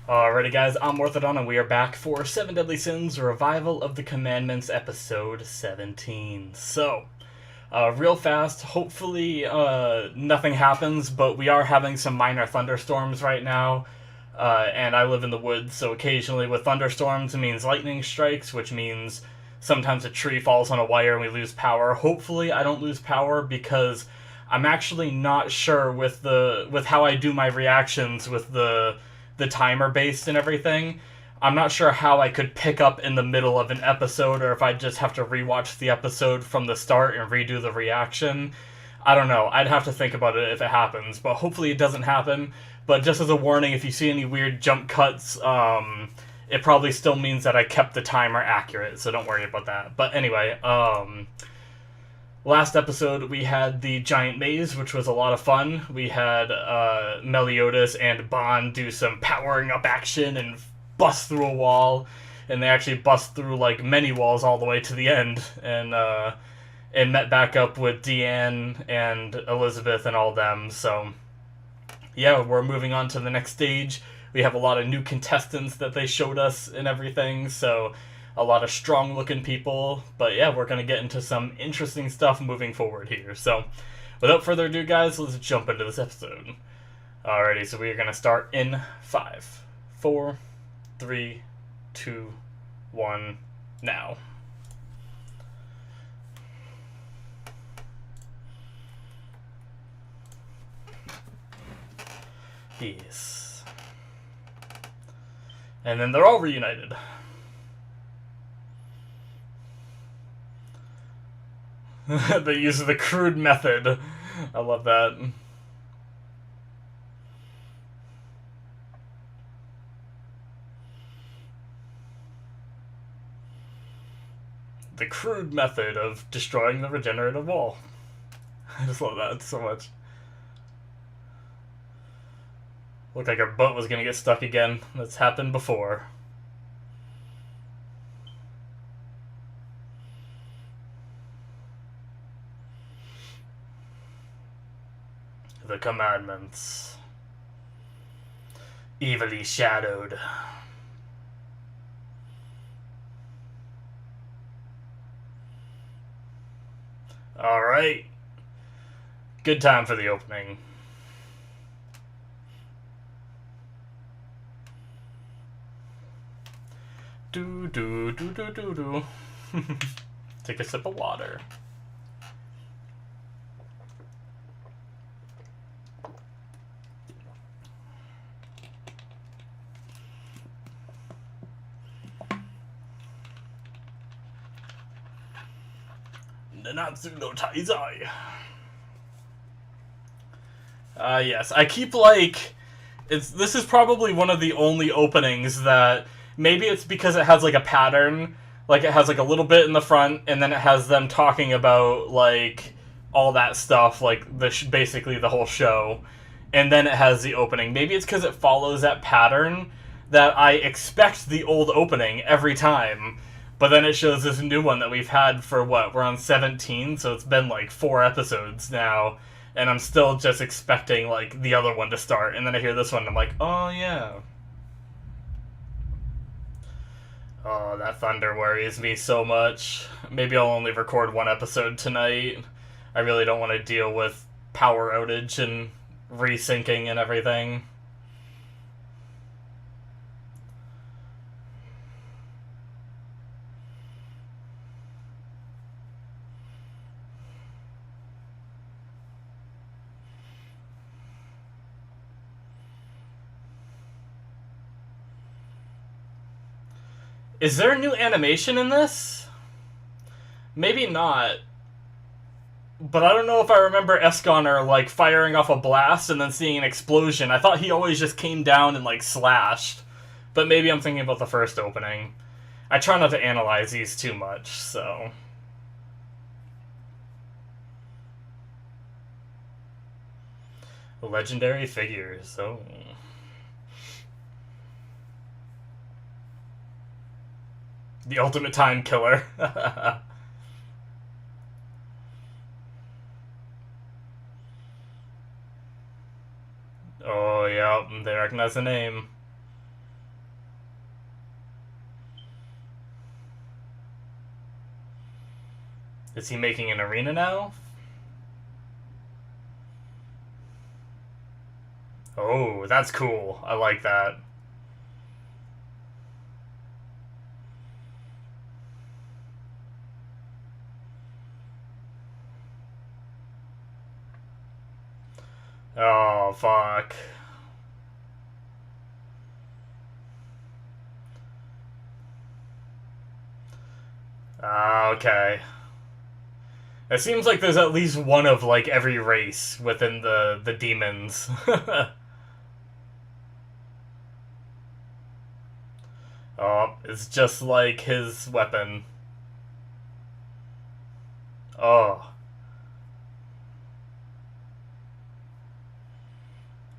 Alrighty guys, I'm Morthadon and we are back for 7 Deadly Sins, Revival of the Commandments, episode 17. So, real fast, hopefully nothing happens, but we are having some minor thunderstorms right now. And I live in the woods, so occasionally with thunderstorms it means lightning strikes, which means sometimes a tree falls on a wire and we lose power. Hopefully I don't lose power because I'm actually not sure with how I do my reactions with the timer based and everything. I'm not sure how I could pick up in the middle of an episode or if I'd just have to rewatch the episode from the start and redo the reaction. I don't know. I'd have to think about it if it happens, but hopefully it doesn't happen. But just as a warning, if you see any weird jump cuts, it probably still means that I kept the timer accurate, so don't worry about that. But anyway, last episode we had the giant maze, which was a lot of fun. We had Meliodas and Bond do some powering up action and bust through a wall, and they actually bust through like many walls all the way to the end, and met back up with Deanne and Elizabeth and all them. So yeah, we're moving on to the next stage. We have a lot of new contestants that they showed us and everything, so a lot of strong looking people. But yeah, we're going to get into some interesting stuff moving forward here. So without further ado, guys, let's jump into this episode. Alrighty, so we are going to start in 5, 4, 3, 2, 1, now. Yes. And then they're all reunited. They use the crude method. I love that. The crude method of destroying the regenerative wall. I just love that so much. Looked like our boat was gonna get stuck again. That's happened before. The commandments. Evilly shadowed. Alright. Good time for the opening. Do do do do do do. Take a sip of water. Nanatsu no Taizai. Yes, I keep like this is probably one of the only openings that maybe it's because it has like a pattern, like it has like a little bit in the front and then it has them talking about like all that stuff, like basically the whole show, and then it has the opening. Maybe it's because it follows that pattern that I expect the old opening every time. But then it shows this new one that we've had for what? We're on 17, so it's been like 4 episodes now. And I'm still just expecting like the other one to start. And then I hear this one and I'm like, oh yeah. Oh, that thunder worries me so much. Maybe I'll only record 1 episode tonight. I really don't want to deal with power outage and resyncing and everything. Is there a new animation in this? Maybe not. But I don't know if I remember Esconer, like, firing off a blast and then seeing an explosion. I thought he always just came down and, like, slashed. But maybe I'm thinking about the first opening. I try not to analyze these too much, so... Legendary figures, oh... The ultimate time killer. Oh, yeah, they recognize the name. Is he making an arena now? Oh, that's cool. I like that. Oh, fuck. Okay. It seems like there's at least one of, like, every race within the demons. Oh, it's just like his weapon. Oh.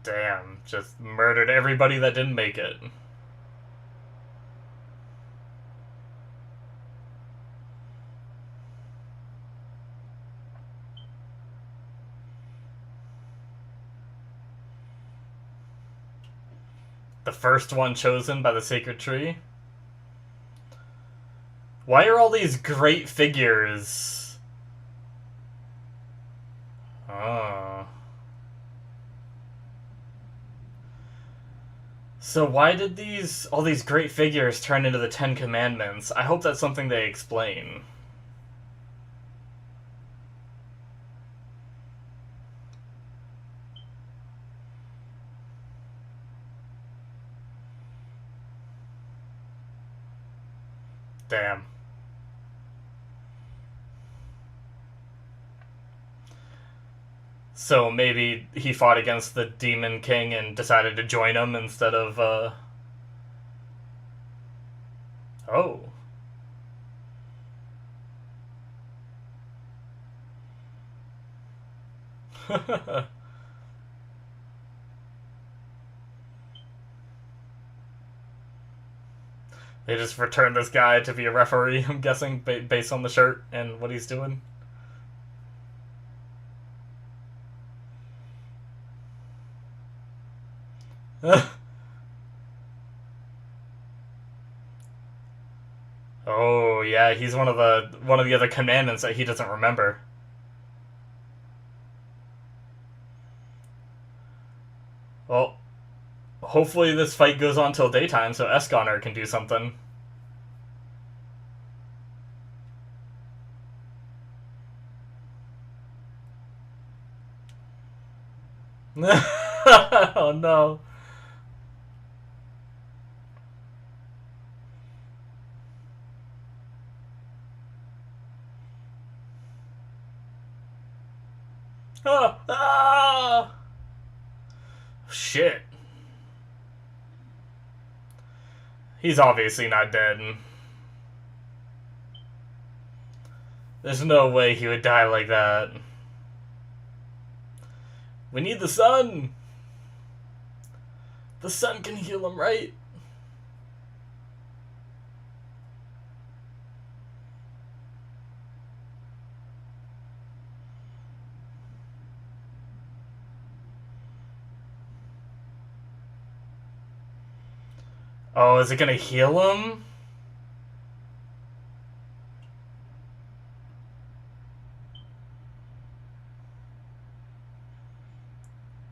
Damn. Just murdered everybody that didn't make it. The first one chosen by the sacred tree? Why are all these great figures? Oh. So why did all these great figures turn into the Ten Commandments? I hope that's something they explain. Damn. So maybe he fought against the Demon King and decided to join him instead of, Oh. They just returned this guy to be a referee, I'm guessing, based on the shirt and what he's doing. Oh yeah, he's one of the other commandments that he doesn't remember. Well, hopefully this fight goes on till daytime so Esconer can do something. Oh no. Ah, ah! Shit. He's obviously not dead. There's no way he would die like that. We need the sun! The sun can heal him, right? Oh, is it gonna heal him?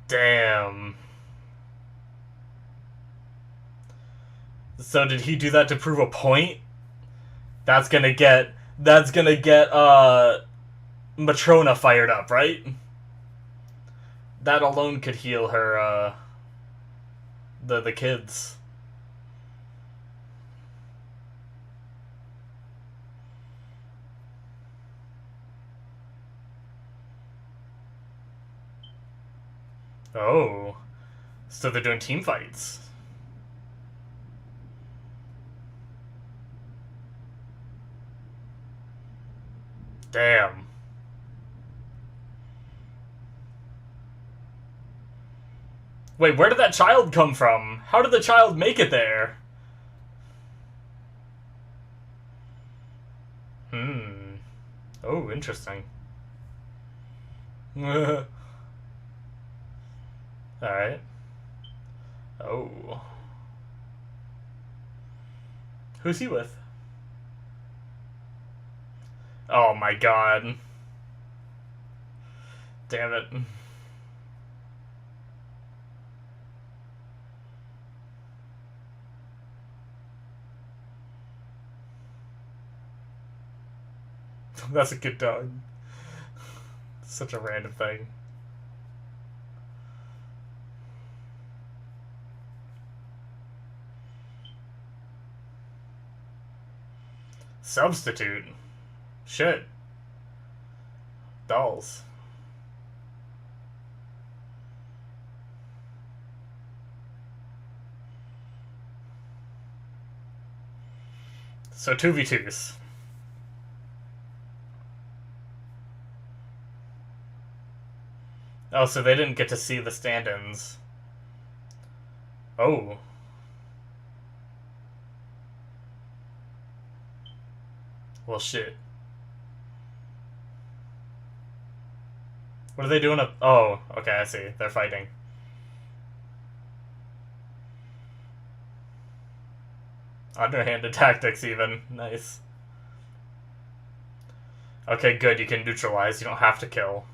Damn. So did he do that to prove a point? That's gonna get Matrona fired up, right? That alone could heal her the kids. Oh. So they're doing team fights. Damn. Wait, where did that child come from? How did the child make it there? Hmm. Oh, interesting. Alright. Oh. Who's he with? Oh my god. Damn it. That's a good dog. Such a random thing. Substitute? Shit. Dolls. So 2v2s. Oh, so they didn't get to see the stand-ins. Oh. Well, shit. What are they doing up? Oh, okay, I see. They're fighting. Underhanded tactics, even. Nice. Okay, good. You can neutralize. You don't have to kill.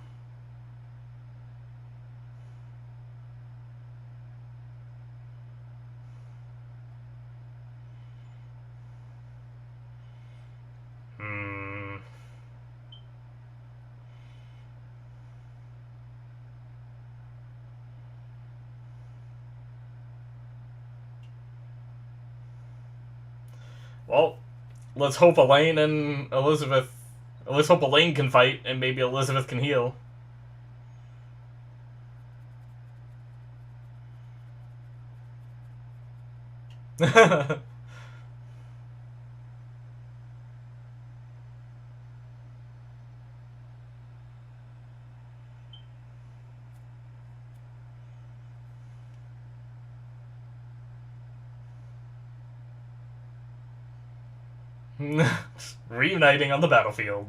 Hmm. Well, let's hope Elaine and Elizabeth. Let's hope Elaine can fight, and maybe Elizabeth can heal. Reuniting on the battlefield.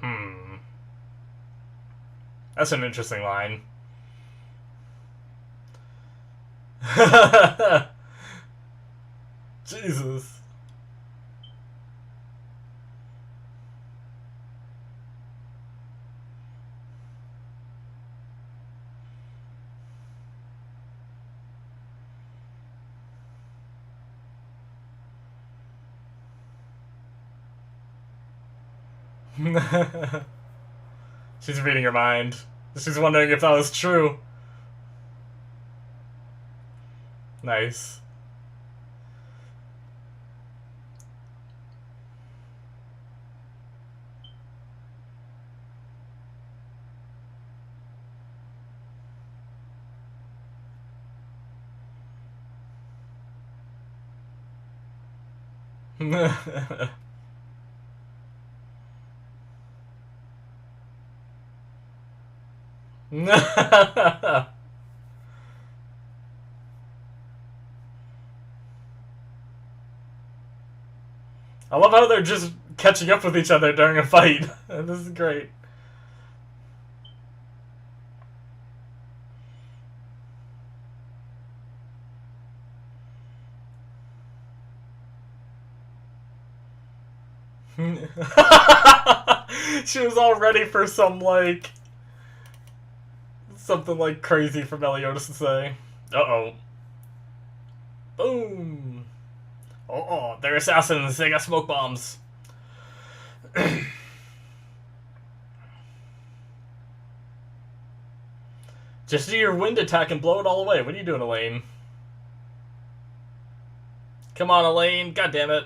Hmm. That's an interesting line. Jesus. She's reading your mind. She's wondering if that was true. Nice. I love how they're just catching up with each other during a fight. This is great. She was all ready for some, like, something, like, crazy for Meliodas to say. Uh-oh. Boom. Oh, they're assassins. They got smoke bombs. Just do your wind attack and blow it all away. What are you doing, Elaine? Come on, Elaine. God damn it.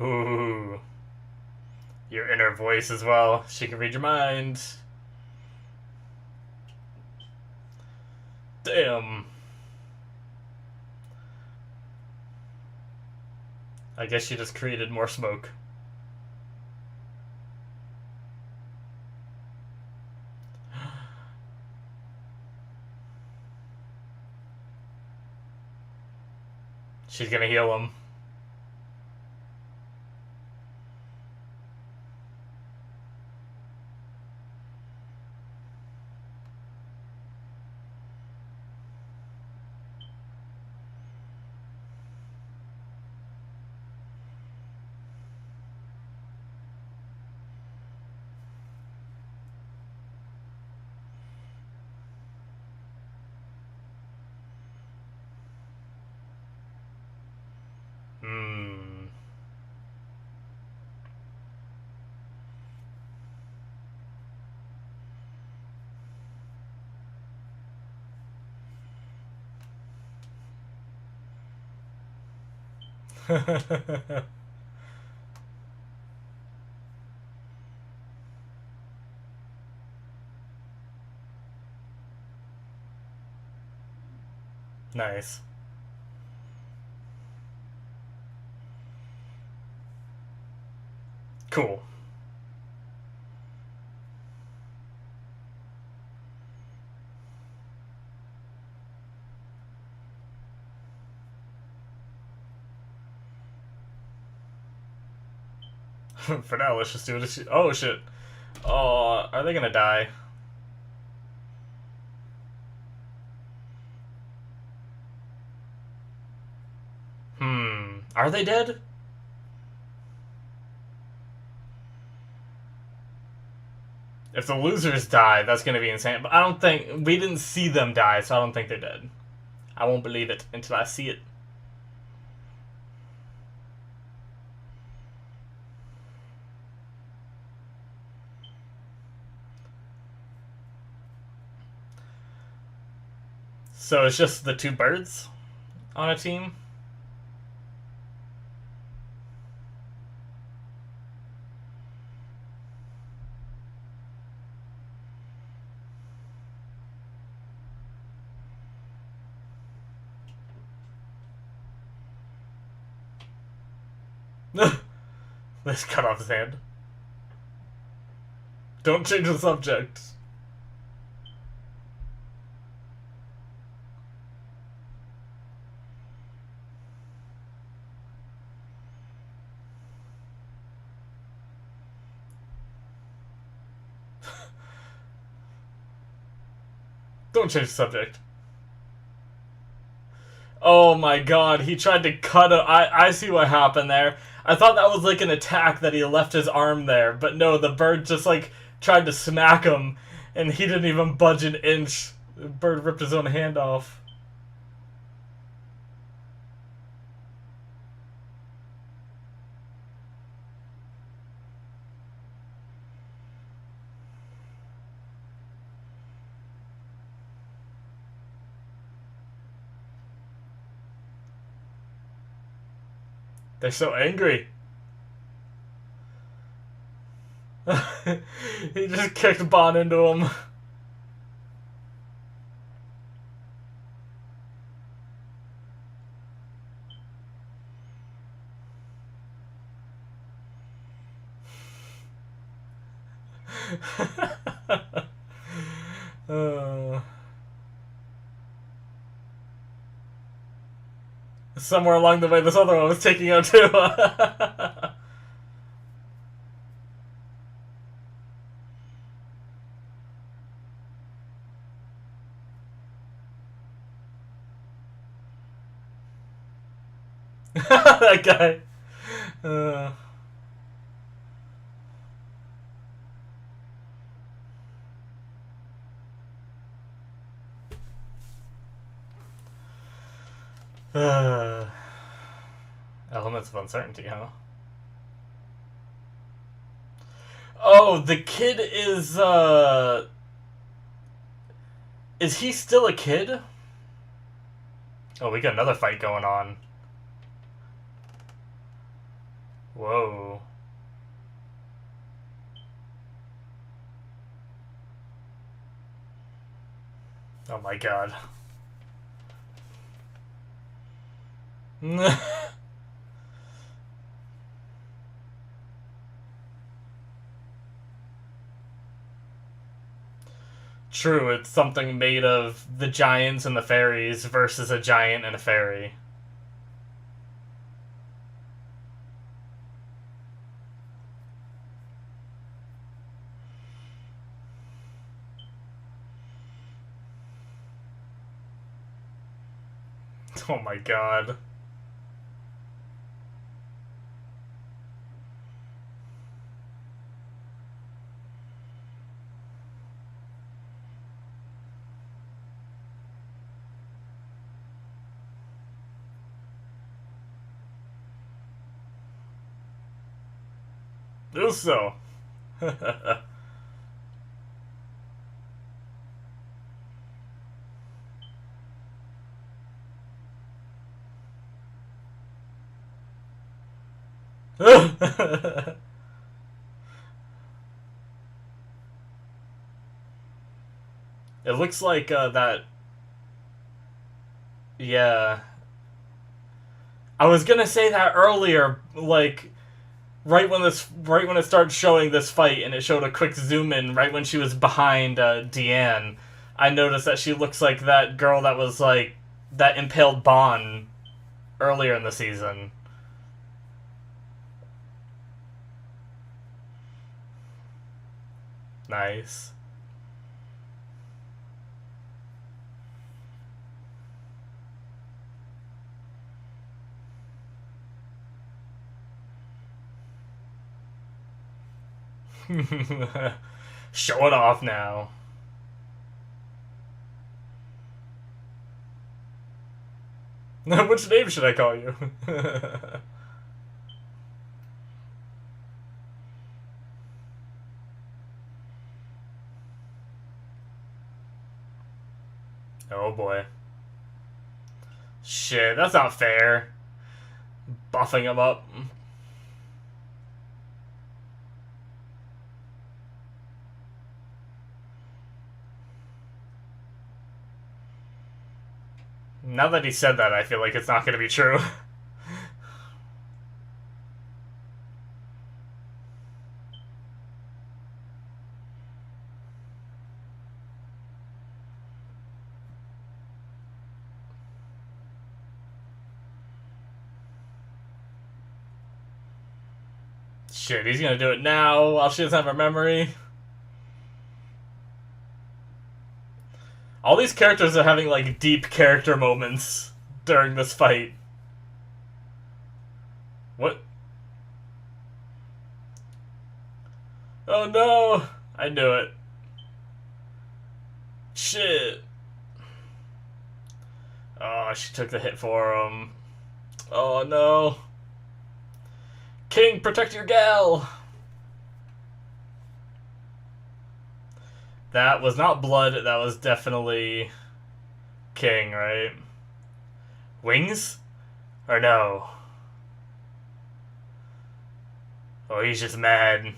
Ooh. Your inner voice as well. She can read your mind. Damn. I guess she just created more smoke. She's gonna heal him. Hmm. Nice. Cool. For now, let's just do it. Oh, shit. Oh, are they gonna die? Are they dead? If the losers die, that's gonna be insane. But I don't think... We didn't see them die, so I don't think they're dead. I won't believe it until I see it. So it's just the two birds on a team? Let's cut off his hand. Don't change the subject. Don't change the subject. Oh my god, he tried to cut it. I see what happened there. I thought that was like an attack that he left his arm there, but no, the bird just like tried to smack him, and he didn't even budge an inch. The bird ripped his own hand off. They're so angry. He just kicked Bon into him. Somewhere along the way, this other one was taking out too. That guy. Elements of uncertainty, huh? Oh, the kid is he still a kid? Oh, we got another fight going on. Whoa. Oh my god. True, it's something made of the giants and the fairies versus a giant and a fairy. Oh my god. Do so. It looks like that. Yeah. I was gonna say that earlier, like right when it started showing this fight, and it showed a quick zoom in right when she was behind Deanne. I noticed that she looks like that girl that was like that impaled Bond earlier in the season. Nice. Show it off now. Which name should I call you? Oh boy. Shit, that's not fair. Buffing him up. Now that he said that, I feel like it's not going to be true. Shit, he's going to do it now while she doesn't have her memory. All these characters are having, like, deep character moments during this fight. What? Oh no! I knew it. Shit. Oh, she took the hit for him. Oh no. King, protect your gal! That was not blood, that was definitely King, right? Wings? Or no? Oh, he's just mad.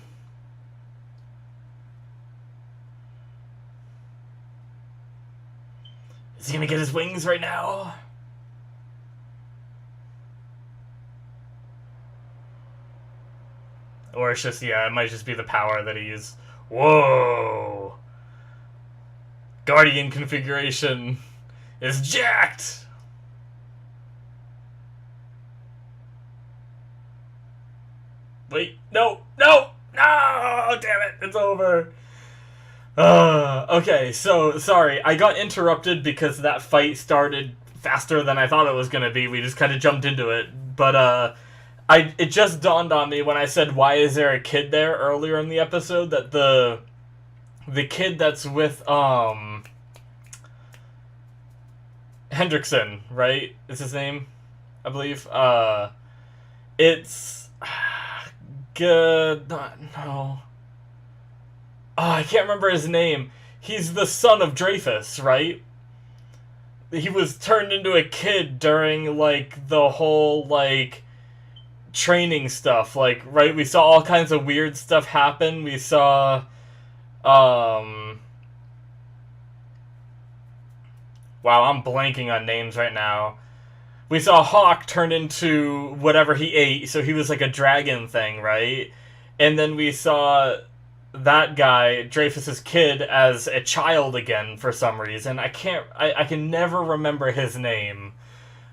Is he gonna get his wings right now? Or it's just, yeah, it might just be the power that he used. Whoa! Guardian configuration is jacked! Wait, no, no, no! Damn it, it's over. Okay, so, sorry, I got interrupted because that fight started faster than I thought it was gonna be. We just kind of jumped into it. But, it just dawned on me when I said, why is there a kid there earlier in the episode, that the kid that's with, Hendrickson, right? Is his name, I believe. It's good. No. Oh, I can't remember his name. He's the son of Dreyfus, right? He was turned into a kid during, like, the whole, like, training stuff. Like, right? We saw all kinds of weird stuff happen. We saw, wow, I'm blanking on names right now. We saw Hawk turn into whatever he ate, so he was like a dragon thing, right? And then we saw that guy, Dreyfus's kid, as a child again for some reason. I can never remember his name.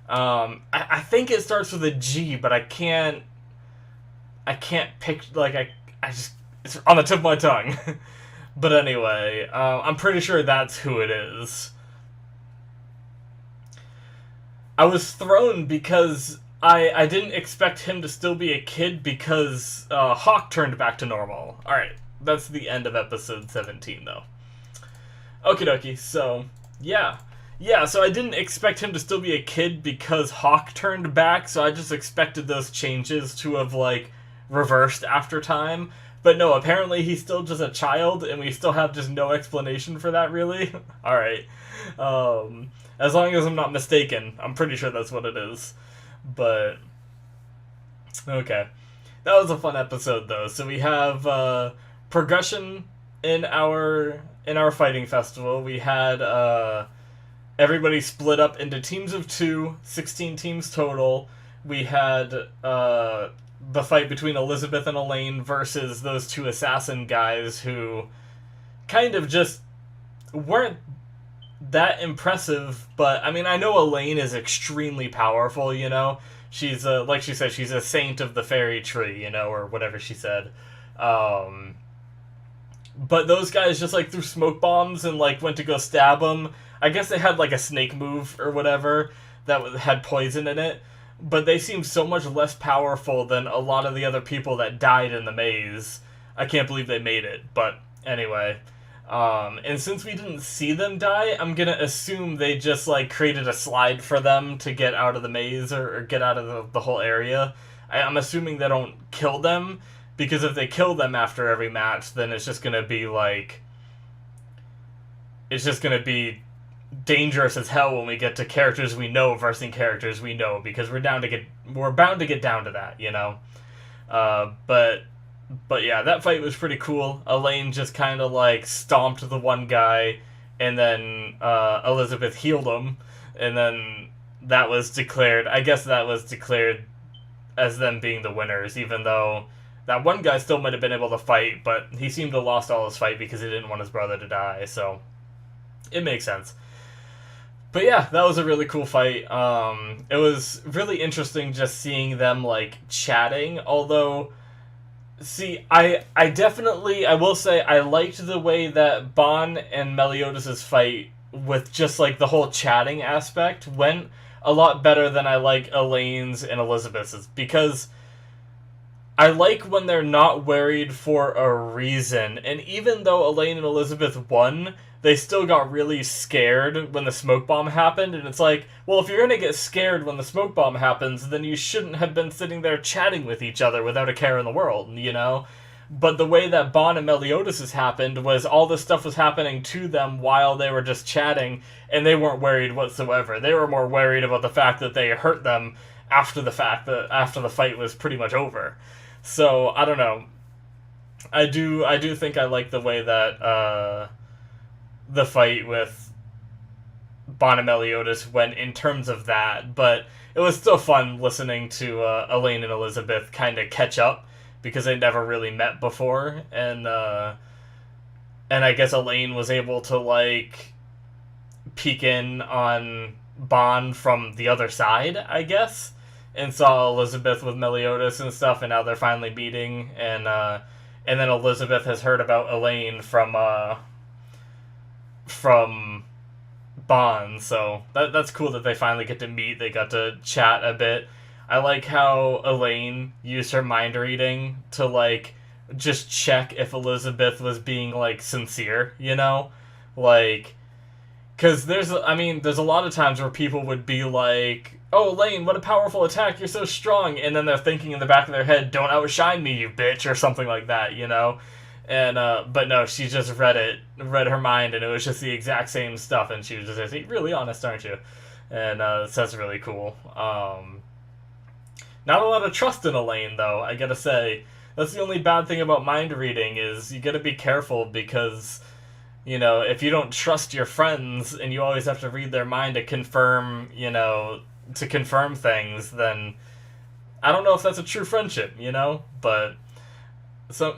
I think it starts with a G, but I can't pick, like, I just, it's on the tip of my tongue. But anyway, I'm pretty sure that's who it is. I was thrown because I didn't expect him to still be a kid because Hawk turned back to normal. Alright, that's the end of episode 17, though. Okie dokie, so, yeah. Yeah, so I didn't expect him to still be a kid because Hawk turned back, so I just expected those changes to have, like, reversed after time. But no, apparently he's still just a child, and we still have just no explanation for that, really. Alright. As long as I'm not mistaken, I'm pretty sure that's what it is. But, okay. That was a fun episode, though. So we have progression in our fighting festival. We had everybody split up into teams of 2, 16 teams total. We had the fight between Elizabeth and Elaine versus those 2 assassin guys who kind of just weren't that impressive, but I mean, I know Elaine is extremely powerful, you know? She's like she said, she's a saint of the fairy tree, you know, or whatever she said. But those guys just like threw smoke bombs and like went to go stab them. I guess they had like a snake move or whatever that had poison in it, but they seemed so much less powerful than a lot of the other people that died in the maze. I can't believe they made it, but anyway. And since we didn't see them die, I'm gonna assume they just, like, created a slide for them to get out of the maze or get out of the whole area. I'm assuming they don't kill them, because if they kill them after every match, then it's just gonna be, like... It's just gonna be dangerous as hell when we get to characters we know versus characters we know, because we're bound to get down to that, you know? But yeah, that fight was pretty cool. Elaine just kind of like stomped the one guy, and then Elizabeth healed him, and then that was declared. I guess that was declared as them being the winners, even though that one guy still might have been able to fight, but he seemed to have lost all his fight because he didn't want his brother to die, so it makes sense. But yeah, that was a really cool fight. It was really interesting just seeing them like chatting, although... See, I will say I liked the way that Bon and Meliodas' fight with just, like, the whole chatting aspect went a lot better than I like Elaine's and Elizabeth's, because I like when they're not worried for a reason, and even though Elaine and Elizabeth won, they still got really scared when the smoke bomb happened, and it's like, well, if you're gonna get scared when the smoke bomb happens, then you shouldn't have been sitting there chatting with each other without a care in the world, you know? But the way that Bon and Meliodas' happened was all this stuff was happening to them while they were just chatting, and they weren't worried whatsoever. They were more worried about the fact that they hurt them after the fight was pretty much over. So, I don't know. I do think I like the way that, the fight with Bon and Meliodas went in terms of that, but it was still fun listening to Elaine and Elizabeth kind of catch up, because they never really met before, and I guess Elaine was able to, like, peek in on Bon from the other side, I guess, and saw Elizabeth with Meliodas and stuff, and now they're finally meeting, and then Elizabeth has heard about Elaine from Bon, so that's cool that they finally get to meet. They got to chat a bit. I like how Elaine used her mind reading to, like, just check if Elizabeth was being, like, sincere, you know? Like, because there's a lot of times where people would be like, oh, Elaine, what a powerful attack, you're so strong, and then they're thinking in the back of their head, don't outshine me, you bitch, or something like that, you know? And, but no, she just read her mind, and it was just the exact same stuff, and she was just like, really honest, aren't you? And, so that's really cool. Not a lot of trust in Elaine, though, I gotta say. That's the only bad thing about mind reading, is you gotta be careful, because, you know, if you don't trust your friends, and you always have to read their mind to confirm, to confirm things, then I don't know if that's a true friendship, you know? But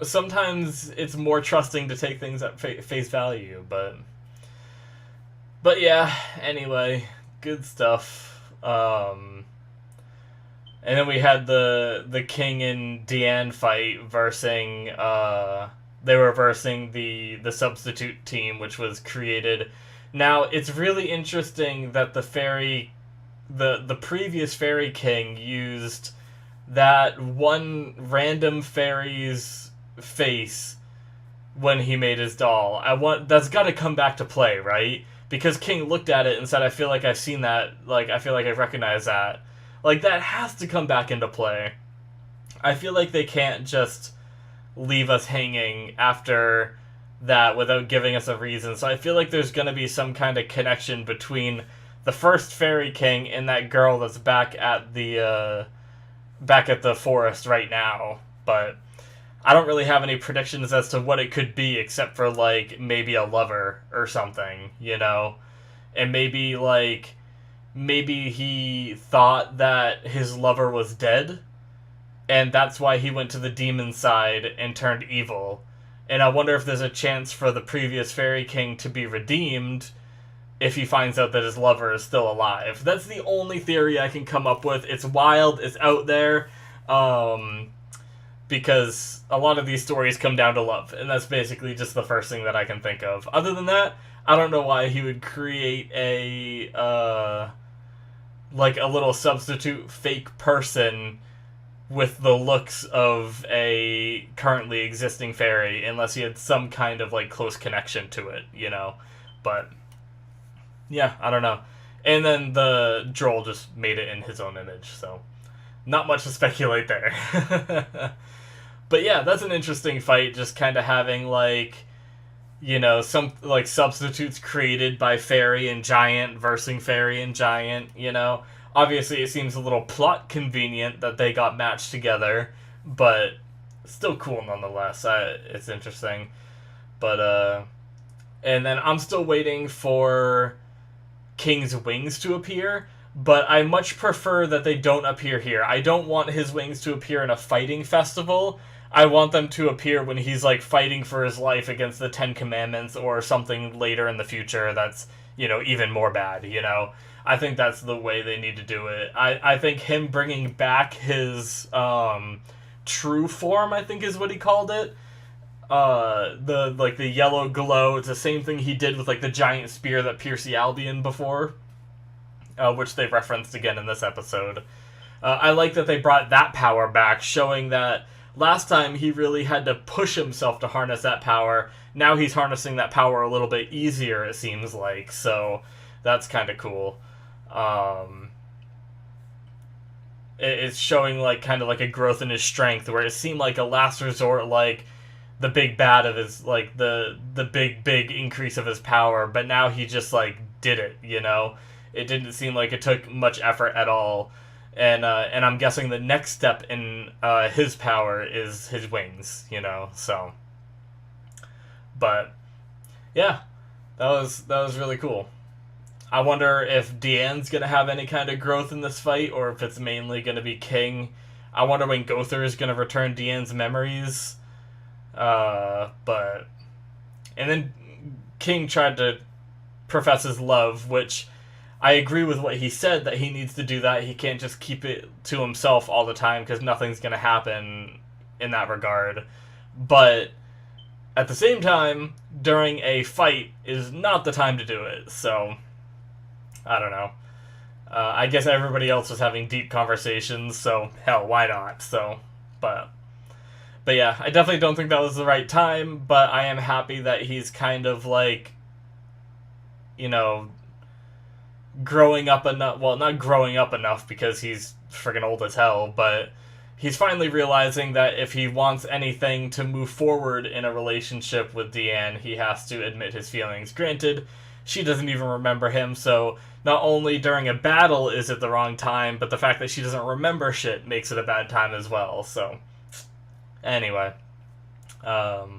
sometimes it's more trusting to take things at face value, but yeah, anyway, good stuff. And then we had the King and Deanne fight they were versing the substitute team, which was created. Now, it's really interesting that the fairy the previous Fairy King used that one random fairy's face when he made his doll. That's got to come back to play, right? Because King looked at it and said, "I feel like I've seen that. Like I feel like I recognize that. Like that has to come back into play." I feel like they can't just leave us hanging after that without giving us a reason. So I feel like there's going to be some kind of connection between the first Fairy King and that girl that's back at the forest right now. But I don't really have any predictions as to what it could be, except for like maybe a lover or something, you know, and maybe he thought that his lover was dead, and that's why he went to the demon side and turned evil. And I wonder if there's a chance for the previous Fairy King to be redeemed if he finds out that his lover is still alive. That's the only theory I can come up with. It's wild, it's out there, because a lot of these stories come down to love, and that's basically just the first thing that I can think of. Other than that, I don't know why he would create like a little substitute fake person with the looks of a currently existing fairy, unless he had some kind of like close connection to it, you know. But yeah, I don't know. And then the droll just made it in his own image, so not much to speculate there. But yeah, that's an interesting fight, just kind of having like, you know, some like substitutes created by fairy and giant versus fairy and giant, you know. Obviously, it seems a little plot convenient that they got matched together, but still cool nonetheless. It's interesting. But, and then I'm still waiting for King's wings to appear, but I much prefer that they don't appear here. I don't want his wings to appear in a fighting festival. I want them to appear when he's, like, fighting for his life against the Ten Commandments or something later in the future that's, you know, even more bad, you know? I think that's the way they need to do it. I think him bringing back his true form, I think is what he called it. The yellow glow. It's the same thing he did with like the giant spear that pierced the Albion before, which they referenced again in this episode. I like that they brought that power back, showing that last time he really had to push himself to harness that power. Now he's harnessing that power a little bit easier, it seems like. So that's kind of cool. It's showing like kind of like a growth in his strength, where it seemed like a last resort, like the big bad of his, like the big increase of his power, but now he just like did it, you know. It didn't seem like it took much effort at all. And I'm guessing the next step in his power is his wings, you know. So, but yeah, that was really cool. I wonder if Deanne's going to have any kind of growth in this fight, or if it's mainly going to be King. I wonder when Gother is going to return Deanne's memories. But... And then King tried to profess his love, which I agree with what he said, that he needs to do that. He can't just keep it to himself all the time, because nothing's going to happen in that regard. But at the same time, during a fight is not the time to do it, so... I don't know. I guess everybody else was having deep conversations, so hell, why not? So, but yeah, I definitely don't think that was the right time, but I am happy that he's kind of like, you know, growing up enough. Well, not growing up enough because he's friggin' old as hell, but he's finally realizing that if he wants anything to move forward in a relationship with Deanne, he has to admit his feelings. Granted, she doesn't even remember him, so not only during a battle is it the wrong time, but the fact that she doesn't remember shit makes it a bad time as well, so... Anyway. But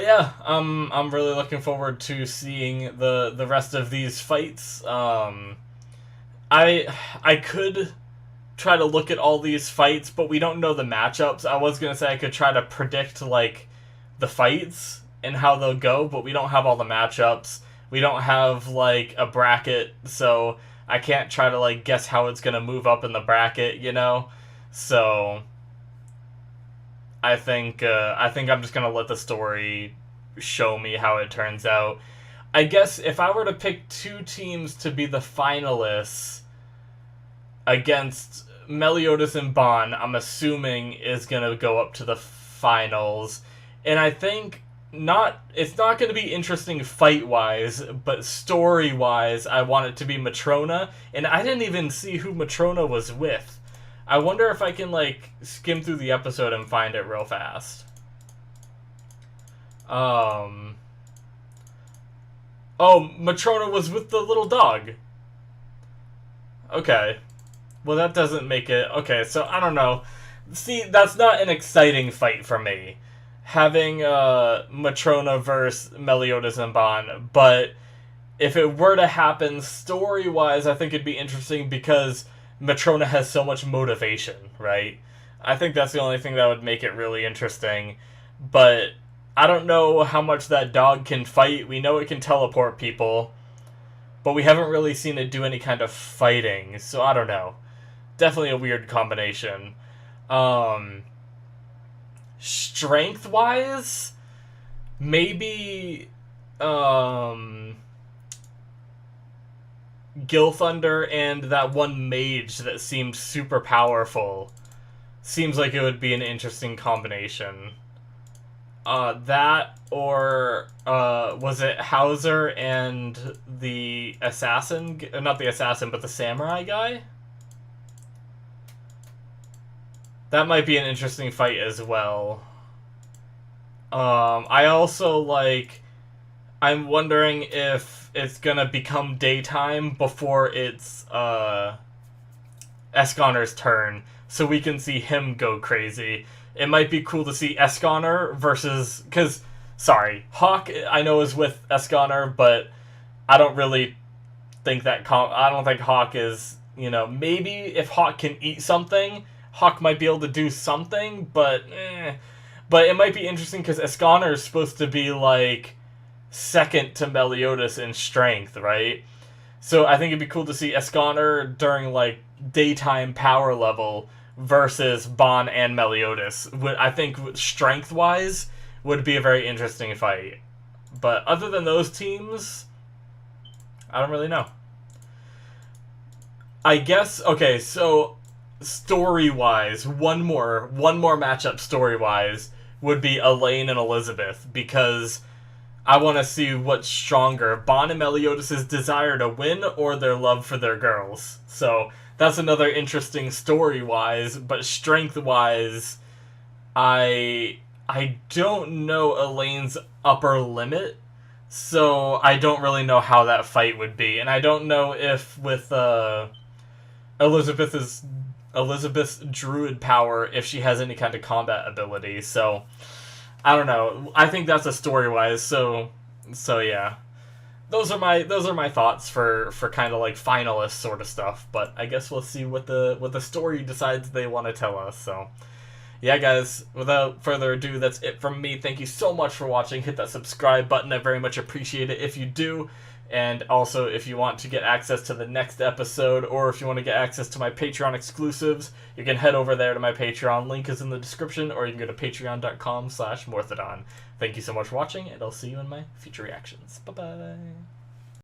yeah, I'm really looking forward to seeing the rest of these fights. I could try to look at all these fights, but we don't know the matchups. I was gonna say I could try to predict, like, the fights and how they'll go, but we don't have all the matchups. We don't have, like, a bracket, so I can't try to, like, guess how it's gonna move up in the bracket, you know? So I think I'm just gonna let the story show me how it turns out. I guess if I were to pick two teams to be the finalists against Meliodas and Bon, I'm assuming is going to go up to the finals. And I think it's not going to be interesting fight-wise, but story-wise, I want it to be Matrona. And I didn't even see who Matrona was with. I wonder if I can, like, skim through the episode and find it real fast. Oh, Matrona was with the little dog. Okay. Well, that doesn't make it... Okay, so I don't know. See, that's not an exciting fight for me. Having Matrona versus Meliodas and Bon. But if it were to happen, story-wise, I think it'd be interesting because Matrona has so much motivation, right? I think that's the only thing that would make it really interesting. But I don't know how much that dog can fight. We know it can teleport people. But we haven't really seen it do any kind of fighting. So I don't know. Definitely a weird combination. Strength-wise, maybe Gilthunder and that one mage that seemed super powerful. Seems like it would be an interesting combination. That or was it Hauser and the assassin? Not the assassin, but the samurai guy? That might be an interesting fight as well. I also, like... I'm wondering if it's gonna become daytime before it's, Esconer's turn, so we can see him go crazy. It might be cool to see Esconer versus... Because, sorry, Hawk, I know, is with Esconer, but I don't really think that... I don't think Hawk is, you know... Maybe if Hawk can eat something... Hawk might be able to do something, but But it might be interesting because Esconer is supposed to be, like, second to Meliodas in strength, right? So I think it'd be cool to see Esconer during, like, daytime power level versus Bon and Meliodas. I think strength-wise would be a very interesting fight. But other than those teams, I don't really know. I guess, okay, so... story-wise, one more matchup story-wise would be Elaine and Elizabeth, because I want to see what's stronger, Bon and Meliodas' desire to win or their love for their girls. So that's another interesting story-wise, but strength-wise, I don't know Elaine's upper limit, so I don't really know how that fight would be, and I don't know if with Elizabeth's druid power, if she has any kind of combat ability, so I don't know. I think that's a story-wise, so yeah. Those are my thoughts for kind of like finalist sort of stuff, but I guess we'll see what the story decides they want to tell us, so yeah, guys, without further ado, that's it from me. Thank you so much for watching. Hit that subscribe button. I very much appreciate it if you do. And also, if you want to get access to the next episode, or if you want to get access to my Patreon exclusives, you can head over there to my Patreon. Link is in the description, or you can go to patreon.com/Morthadon. Thank you so much for watching, and I'll see you in my future reactions. Bye-bye.